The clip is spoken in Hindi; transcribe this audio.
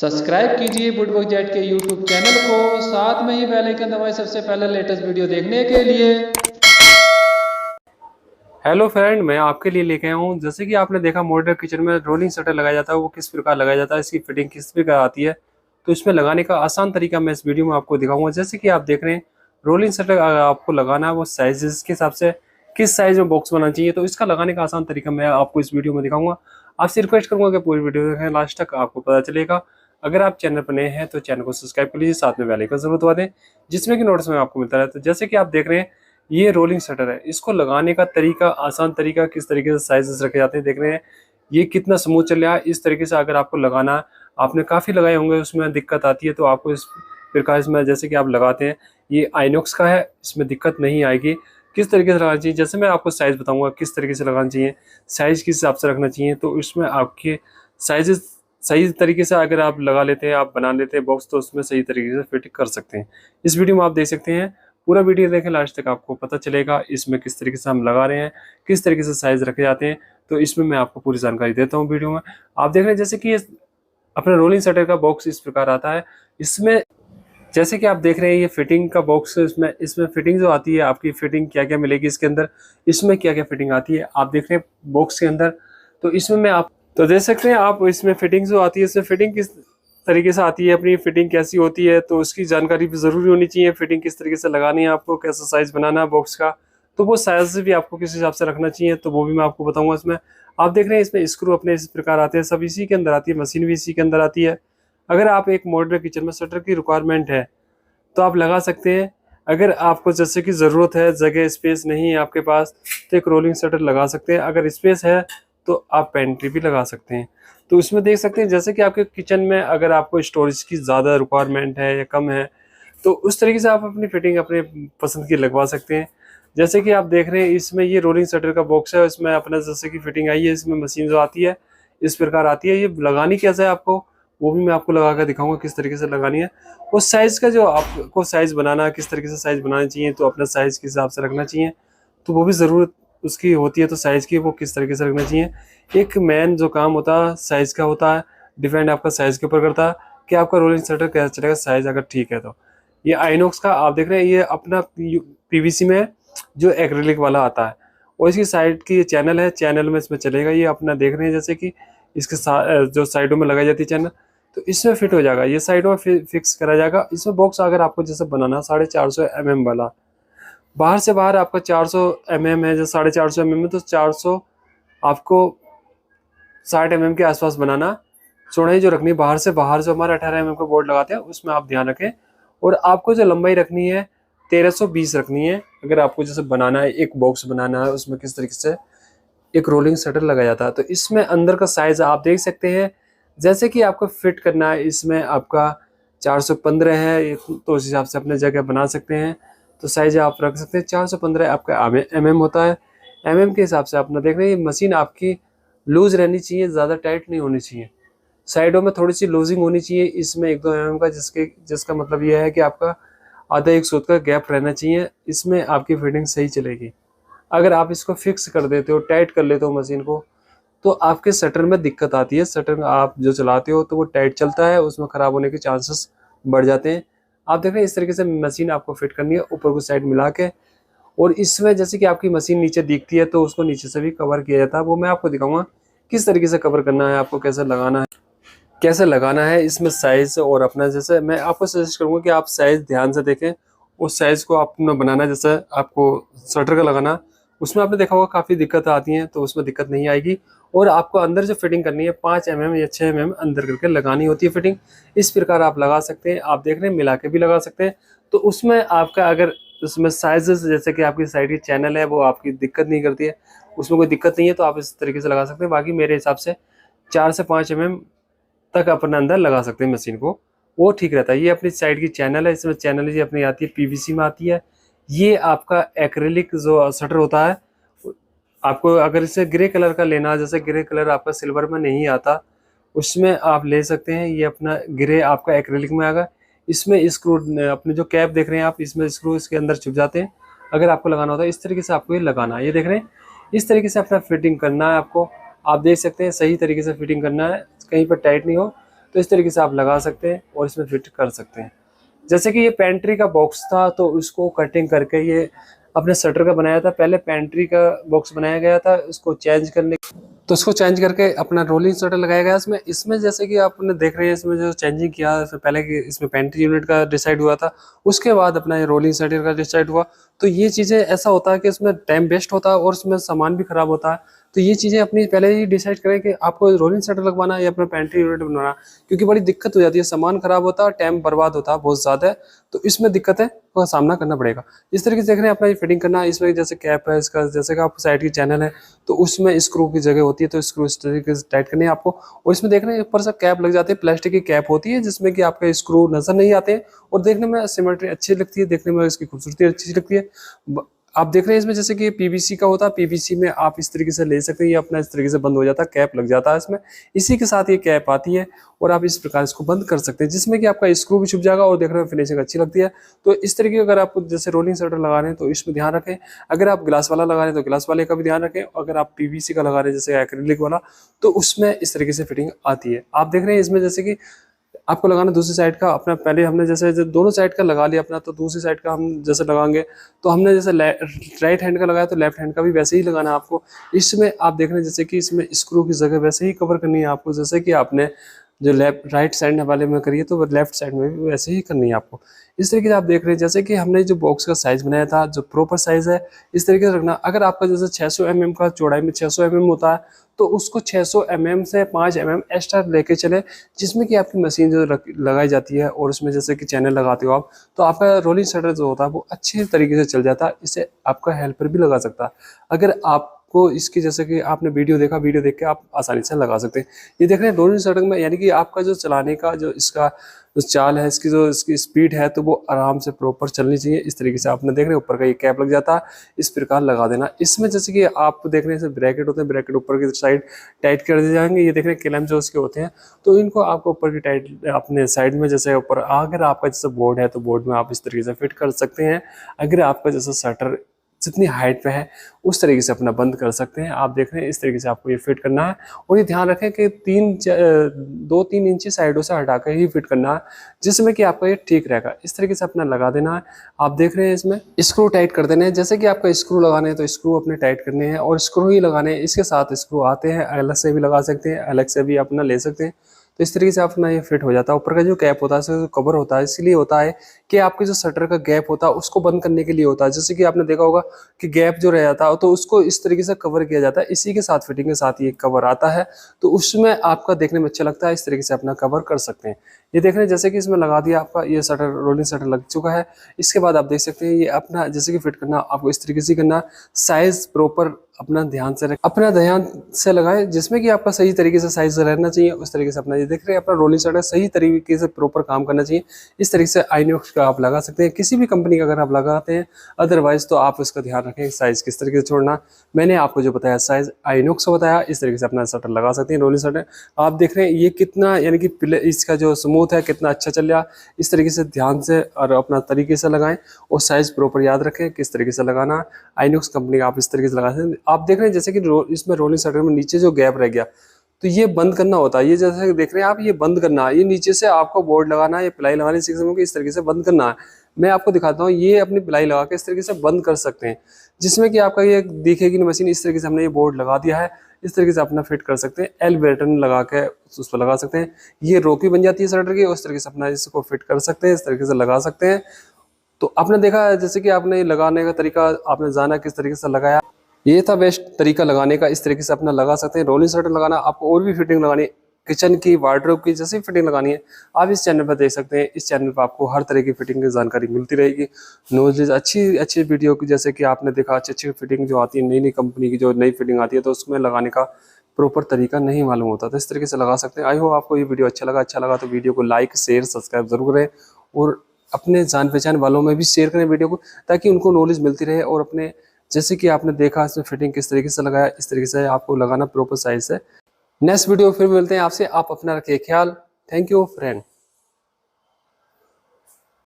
सब्सक्राइब कीजिए वुडवर्क जेट के यूट्यूब चैनल को, साथ में ही बेल आइकन दबाएं सबसे पहले लेटेस्ट वीडियो देखने के लिए। हेलो फ्रेंड, मैं आपके लिए लेके आया हूँ। जैसे कि आपने देखा मॉड्यूलर किचन में रोलिंग शटर लगाया जाता है, वो किस प्रकार लगाया जाता है, इसकी फिटिंग किस प्रकार आती है, तो इसमें लगाने का आसान तरीका मैं इस वीडियो में आपको दिखाऊंगा। जैसे कि आप देख रहे हैं रोलिंग शटर आपको लगाना है, वो साइज के हिसाब से किस साइज में बॉक्स बनाना चाहिए, तो इसका लगाने का आसान तरीका मैं आपको इस वीडियो में दिखाऊंगा। आपसे रिक्वेस्ट करूंगा कि पूरी वीडियो देखें लास्ट तक, आपको पता चलेगा। अगर आप चैनल पर नए हैं तो चैनल को सब्सक्राइब कर लीजिए, साथ में बेल आइकन जरूर दबा दें, जिसमें कि नोटिस में आपको मिलता रहता है। जैसे कि आप देख रहे हैं ये रोलिंग शटर है, इसको लगाने का तरीका, आसान तरीका, किस तरीके से साइजेस रखे जाते हैं देख रहे हैं। ये कितना स्मूथ चल रहा है। इस तरीके से अगर आपको लगाना है, आपने काफ़ी लगाए होंगे, उसमें दिक्कत आती है, तो आपको इस प्रकार इसमें जैसे कि आप लगाते हैं, ये आइनॉक्स का है, इसमें दिक्कत नहीं आएगी। किस तरीके से लगाना चाहिए, जैसे मैं आपको साइज़ बताऊंगा किस तरीके से लगाना चाहिए, साइज़ किस हिसाब से रखना चाहिए, तो इसमें आपके साइजेस सही तरीके से अगर आप लगा लेते हैं, आप बना लेते हैं बॉक्स, तो उसमें सही तरीके से फिट कर सकते हैं। इस वीडियो में आप देख सकते हैं, पूरा वीडियो देखें लास्ट तक, आपको पता चलेगा इसमें किस तरीके से हम लगा रहे हैं, किस तरीके से साइज रखे जाते हैं। तो इसमें मैं आपको पूरी जानकारी देता हूँ वीडियो में। आप देख रहे हैं जैसे कि ये अपना रोलिंग शटर का बॉक्स इस प्रकार आता है। इसमें जैसे कि आप देख रहे हैं ये फिटिंग का बॉक्स, इसमें फिटिंग जो आती है, आपकी फिटिंग क्या क्या मिलेगी इसके अंदर, इसमें क्या क्या फिटिंग आती है आप देख रहे हैं बॉक्स के अंदर। तो इसमें मैं आप तो देख सकते हैं आप, इसमें फिटिंग जो आती है, इसमें फिटिंग किस तरीके से आती है, अपनी फिटिंग कैसी होती है, तो उसकी जानकारी भी ज़रूरी होनी चाहिए। फिटिंग किस तरीके से लगानी है, आपको कैसा साइज़ बनाना है बॉक्स का, तो वो साइज़ भी आपको किस हिसाब से रखना चाहिए, तो वो भी मैं आपको बताऊंगा। इसमें आप देख रहे हैं इसमें स्क्रू अपने इस प्रकार आते हैं, सब इसी के अंदर आती है, मशीन भी इसी के अंदर आती है। अगर आप एक मॉड्यूलर किचन में शटर की रिक्वायरमेंट है तो आप लगा सकते हैं। अगर आपको जैसे कि ज़रूरत है, जगह स्पेस नहीं है आपके पास, तो एक रोलिंग शटर लगा सकते हैं। अगर स्पेस है तो आप पेंट्री भी लगा सकते हैं। तो इसमें देख सकते हैं जैसे कि आपके किचन में अगर आपको स्टोरेज की ज़्यादा रिक्वायरमेंट है या कम है, तो उस तरीके से आप अपनी फिटिंग अपने पसंद की लगवा सकते हैं। जैसे कि आप देख रहे हैं इसमें ये रोलिंग शटर का बॉक्स है, इसमें अपना जैसे कि फिटिंग आई है, इसमें मशीन जो आती है इस प्रकार आती है। ये लगानी कैसे है आपको, वो भी मैं आपको लगा कर दिखाऊंगा किस तरीके से लगानी है। उस साइज़ का जो आपको साइज़ बनाना है, किस तरीके से साइज़ बनाना चाहिए, तो अपना साइज़ के हिसाब से रखना चाहिए, तो वो भी ज़रूरत उसकी होती है। तो साइज़ की वो किस तरीके से रखना चाहिए, एक मेन जो काम होता है साइज़ का होता है, डिपेंड आपका साइज़ के ऊपर करता है कि आपका रोलिंग शटर कैसा चलेगा, साइज़ अगर ठीक है तो। ये आइनॉक्स का आप देख रहे हैं, ये अपना पीवीसी में जो एक्रिलिक वाला आता है, और इसकी साइड की चैनल है, चैनल में इसमें चलेगा। ये अपना देख रहे हैं जैसे कि इसके जो साइडों में लगाई जाती है चैनल, तो इसमें फिट हो जाएगा, ये साइडों में फिक्स करा जाएगा। इसमें बॉक्स अगर आपको जैसे बनाना 450 mm वाला, बाहर से बाहर आपका 400 mm है, जो 450 mm है, तो 400 आपको 60 mm के आसपास बनाना। चौड़ाई जो रखनी है बाहर से बाहर, जो हमारे 18 mm का बोर्ड लगाते हैं उसमें आप ध्यान रखें। और आपको जो लंबाई रखनी है 1320 रखनी है। अगर आपको जैसे बनाना है, एक बॉक्स बनाना है, उसमें किस तरीके से एक रोलिंग शटर लगाया जाता है, तो इसमें अंदर का साइज आप देख सकते हैं। जैसे कि आपको फिट करना है, इसमें आपका 415 है, तो उस हिसाब से अपने जगह बना सकते हैं। तो साइज आप रख सकते हैं 415 आपका mm होता है। mm के हिसाब से अपना देख रहे हैं, मशीन आपकी लूज रहनी चाहिए, ज़्यादा टाइट नहीं होनी चाहिए। साइडों में थोड़ी सी लूजिंग होनी चाहिए, इसमें 1-2 mm का, जिसका मतलब यह है कि आपका आधा 1 सूत का गैप रहना चाहिए, इसमें आपकी फिटिंग सही चलेगी। अगर आप इसको फिक्स कर देते हो, टाइट कर लेते हो मशीन को, तो आपके शटर में दिक्कत आती है। शटर आप जो चलाते हो तो वो टाइट चलता है, उसमें ख़राब होने के चांसेस बढ़ जाते हैं। आप देख रहे हैं इस तरीके से मशीन आपको फिट करनी है, ऊपर को साइड मिला के। और इसमें जैसे कि आपकी मशीन नीचे दिखती है, तो उसको नीचे से भी कवर किया जाता है, वो मैं आपको दिखाऊंगा किस तरीके से कवर करना है, आपको कैसे लगाना है, कैसे लगाना है। इसमें साइज़ और अपना, जैसे मैं आपको सजेस्ट करूँगा कि आप साइज़ ध्यान से देखें, उस साइज़ को आपने बनाना है। जैसे आपको शटर का लगाना, उसमें आपने देखा होगा काफ़ी दिक्कत आती हैं, तो उसमें दिक्कत नहीं आएगी। और आपको अंदर जो फिटिंग करनी है 5 mm या 6 mm अंदर करके लगानी होती है फिटिंग। इस प्रकार आप लगा सकते हैं, आप देख रहे हैं मिला के भी लगा सकते हैं। तो उसमें आपका अगर उसमें साइज़ जैसे कि आपकी साइड की चैनल है, वो आपकी दिक्कत नहीं करती है, उसमें कोई दिक्कत नहीं है, तो आप इस तरीके से लगा सकते हैं। बाकी मेरे हिसाब से 4 से 5 mm तक अपने अंदर लगा सकते हैं मशीन को, वो ठीक रहता है। ये अपनी साइड की चैनल है, इसमें चैनल ये अपनी आती है पीवीसी में आती है। ये आपका एक्रिलिक जो शटर होता है, आपको अगर इसे ग्रे कलर का लेना है, जैसे ग्रे कलर आपका सिल्वर में नहीं आता, उसमें आप ले सकते हैं। ये अपना ग्रे आपका एक्रिलिक में आएगा। इसमें स्क्रू, अपने जो कैप देख रहे हैं आप, इसमें स्क्रू इसके अंदर छुप जाते हैं। अगर आपको लगाना होता है इस तरीके से आपको ये लगाना है, ये देख रहे हैं इस तरीके से अपना फिटिंग करना है आपको। आप देख सकते हैं सही तरीके से फिटिंग करना है, कहीं पर टाइट नहीं हो। तो इस तरीके से आप लगा सकते हैं और इसमें फिट कर सकते हैं। जैसे कि ये पेंट्री का बॉक्स था तो उसको कटिंग करके ये अपने शटर का बनाया था। पहले पेंट्री का बॉक्स बनाया गया था, उसको चेंज करने तो उसको चेंज करके अपना रोलिंग शटर लगाया गया इसमें। इसमें जैसे कि आपने देख रहे हैं इसमें जो चेंजिंग किया पहले कि इसमें पेंट्री यूनिट का डिसाइड हुआ था, उसके बाद अपना ये रोलिंग शटर का डिसाइड हुआ। तो ये चीज़ें ऐसा होता है कि इसमें टाइम वेस्ट होता है और उसमें सामान भी खराब होता है। तो ये चीज़ें अपनी पहले ही डिसाइड करें कि आपको रोलिंग शटर लगवाना है या अपना पेंट्री यूनिट बनाना, क्योंकि बड़ी दिक्कत हो जाती है, सामान खराब होता है, टाइम बर्बाद होता है बहुत ज़्यादा। तो इसमें दिक्कत है का सामना करना पड़ेगा। इस तरीके से देख रहे हैं अपना ये फिटिंग करना। इसमें जैसे कैप है इसका, जैसे कि आप साइड की चैनल है तो उसमें स्क्रू की जगह होती है, तो स्क्रू इस तरीके से टाइट करनी है आपको। और इसमें देख रहे हैं ऊपर से कैप लग जाती है, प्लास्टिक की कैप होती है जिसमें कि आपके स्क्रू नजर नहीं आते हैं और देखने में सिमेट्री अच्छी लगती है, देखने में इसकी खूबसूरती अच्छी लगती है। आप देख रहे हैं इसमें जैसे कि पीवीसी का होता है, पीवीसी में आप इस तरीके से ले सकते हैं, ये अपना इस तरीके से बंद हो जाता है, कैप लग जाता है इसमें। इसी के साथ ये कैप आती है और आप इस प्रकार इसको बंद कर सकते हैं, जिसमें कि आपका स्क्रू भी छुप जाएगा और देखने में फिनिशिंग अच्छी लगती है। तो इस तरीके अगर आप जैसे रोलिंग शटर लगा रहे हैं तो इसमें ध्यान रखें। अगर आप ग्लास वाला लगा रहे हैं तो ग्लास वाले का भी ध्यान रखें। अगर आप पीवीसी का लगा रहे हैं जैसे एक्रिलिक वाला तो उसमें इस तरीके से फिटिंग आती है। आप देख रहे हैं इसमें जैसे कि आपको लगाना दूसरी साइड का अपना, पहले हमने जैसे दोनों साइड का लगा लिया अपना, तो दूसरी साइड का हम जैसे लगाएंगे तो हमने जैसे राइट हैंड का लगाया तो लेफ्ट हैंड का भी वैसे ही लगाना है आपको। इसमें आप देख रहे हैं जैसे कि इसमें स्क्रू की जगह वैसे ही कवर करनी है आपको, जैसे कि आपने जो लेफ्ट राइट साइड वाले में करिए तो लेफ्ट साइड में भी वैसे ही करनी है आपको। इस तरीके से आप देख रहे हैं जैसे कि हमने जो बॉक्स का साइज बनाया था जो प्रॉपर साइज है इस तरीके से रखना। अगर आपका जैसे 600 mm का चौड़ाई में 600 mm होता है तो उसको 600 mm से 5 mm एक्स्ट्रा लेके चले, जिसमें कि आपकी मशीन जो लगाई जाती है और उसमें जैसे कि चैनल लगाते हो आप तो आपका रोलिंग शटर जो होता है वो अच्छे तरीके से चल जाता है। इससे आपका हेल्पर भी लगा सकता है। अगर आपको इसकी जैसे कि आपने वीडियो देखा, वीडियो देख के आप आसानी से लगा सकते हैं। ये देख रहे हैं रोलिंग शटर में, यानी कि आपका जो चलाने का जो इसका जो चाल है, इसकी स्पीड है तो वो आराम से प्रॉपर चलनी चाहिए। इस तरीके से आपने देख रहे हैं ऊपर का ये कैप लग जाता है, इस प्रकार लगा देना। इसमें जैसे कि आप देख रहे हैं ब्रैकेट होते हैं, ब्रैकेट ऊपर की साइड टाइट कर दिए जाएंगे। ये देख रहे हैं क्लैंप जो उसके होते हैं तो इनको आपको ऊपर की टाइट अपने साइड में जैसे ऊपर, अगर आपका जैसे बोर्ड है तो बोर्ड में आप इस तरीके से फिट कर सकते हैं। अगर आपका जैसे शटर जितनी हाइट पे है उस तरीके से अपना बंद कर सकते हैं। आप देख रहे हैं इस तरीके से आपको ये फिट करना है और ये ध्यान रखें कि 2-3 इंची साइडों से हटा कर ही फिट करना है, जिसमें कि आपका ये ठीक रहेगा। इस तरीके से अपना लगा देना है। आप देख रहे हैं इसमें स्क्रू टाइट कर देने हैं, जैसे कि आपका स्क्रू लगाने हैं तो स्क्रू अपने टाइट करने हैं और स्क्रू ही लगाने हैं। इसके साथ स्क्रू आते हैं, अलग से भी लगा सकते हैं, अलग से भी अपना ले सकते हैं। तो इस तरीके से अपना ये फिट हो जाता है। ऊपर का जो कैप होता है जो कवर होता है इसलिए होता है कि आपके जो शटर का गैप होता है उसको बंद करने के लिए होता है। जैसे कि आपने देखा होगा कि गैप जो रह जाता है तो उसको इस तरीके से कवर किया जाता है। इसी के साथ फिटिंग के साथ ये कवर आता है तो उसमें आपका देखने में अच्छा लगता है। इस तरीके से अपना कवर कर सकते हैं। ये देख रहे हैं जैसे कि इसमें लगा दिया आपका ये शटर, रोलिंग शटर लग चुका है। इसके बाद आप देख सकते हैं ये अपना जैसे कि फिट करना आपको इस तरीके से करना, साइज प्रॉपर अपना ध्यान से लगाएं, जिसमें कि आपका सही तरीके से साइज रहना चाहिए। उस तरीके से अपना ये देख रहे हैं अपना रोलिंग शटर सही तरीके से प्रॉपर काम करना चाहिए। इस तरीके से आइनॉक्स का आप लगा सकते हैं, किसी भी कंपनी का अगर आप लगाते हैं। अदरवाइज तो आप इसका ध्यान रखें साइज किस तरीके से छोड़ना। मैंने आपको जो बताया साइज आइनॉक्स का बताया, इस तरीके से अपना शटर लगा सकते हैं रोलिंग शटर। आप देख रहे हैं ये कितना, यानी कि इसका जो स्मूथ है कितना अच्छा चल रहा। इस तरीके से ध्यान से और अपना तरीके से लगाएं और साइज प्रॉपर याद रखें किस तरीके से लगाना। आइनॉक्स कंपनी का आप इस तरीके से लगा सकते हैं। आप देख रहे हैं जैसे कि इसमें रोलिंग शटर में नीचे जो गैप रह गया तो ये बंद करना होता है। ये जैसे देख रहे हैं आप, ये बंद करना है, ये नीचे से आपको बोर्ड लगाना है, ये प्लाई लगानी इस तरीके से बंद करना है। मैं आपको दिखाता हूँ, ये अपनी प्लाई लगा के इस तरीके से बंद कर सकते हैं, जिसमें कि आपका ये दिखेगी मशीन। इस तरीके से हमने ये बोर्ड लगा दिया है, इस तरीके से अपना फिट कर सकते हैं। एल बटन लगा के उस पर लगा सकते हैं। ये रोकी बन जाती है शटर की, उस तरीके से अपना इसको फिट कर सकते हैं, इस तरीके से लगा सकते हैं। तो आपने देखा जैसे कि आपने लगाने का तरीका आपने जाना किस तरीके से लगाया, ये था बेस्ट तरीका लगाने का। इस तरीके से अपना लगा सकते हैं। रोलिंग शटर लगाना आपको और भी फिटिंग लगानी, किचन की, वार्डरोब की जैसी फिटिंग लगानी है आप इस चैनल पर देख सकते हैं। इस चैनल पर आपको हर तरह की फिटिंग की जानकारी मिलती रहेगी। नॉलेज अच्छी वीडियो की, जैसे कि आपने देखा अच्छी फिटिंग जो आती है नई कंपनी की जो नई फिटिंग आती है तो उसमें लगाने का प्रॉपर तरीका नहीं मालूम होता, तो इस तरीके से लगा सकते हैं। आई होप आपको ये वीडियो अच्छा लगा तो वीडियो को लाइक शेयर सब्सक्राइब जरूर करें और अपने जान पहचान वालों में भी शेयर करें वीडियो को, ताकि उनको नॉलेज मिलती रहे। और अपने जैसे कि आपने देखा इसमें फिटिंग किस तरीके से लगाया, इस तरीके से आपको लगाना प्रॉपर साइज से। नेक्स्ट वीडियो फिर मिलते हैं आपसे। आप अपना रखिए ख्याल। Thank you friend.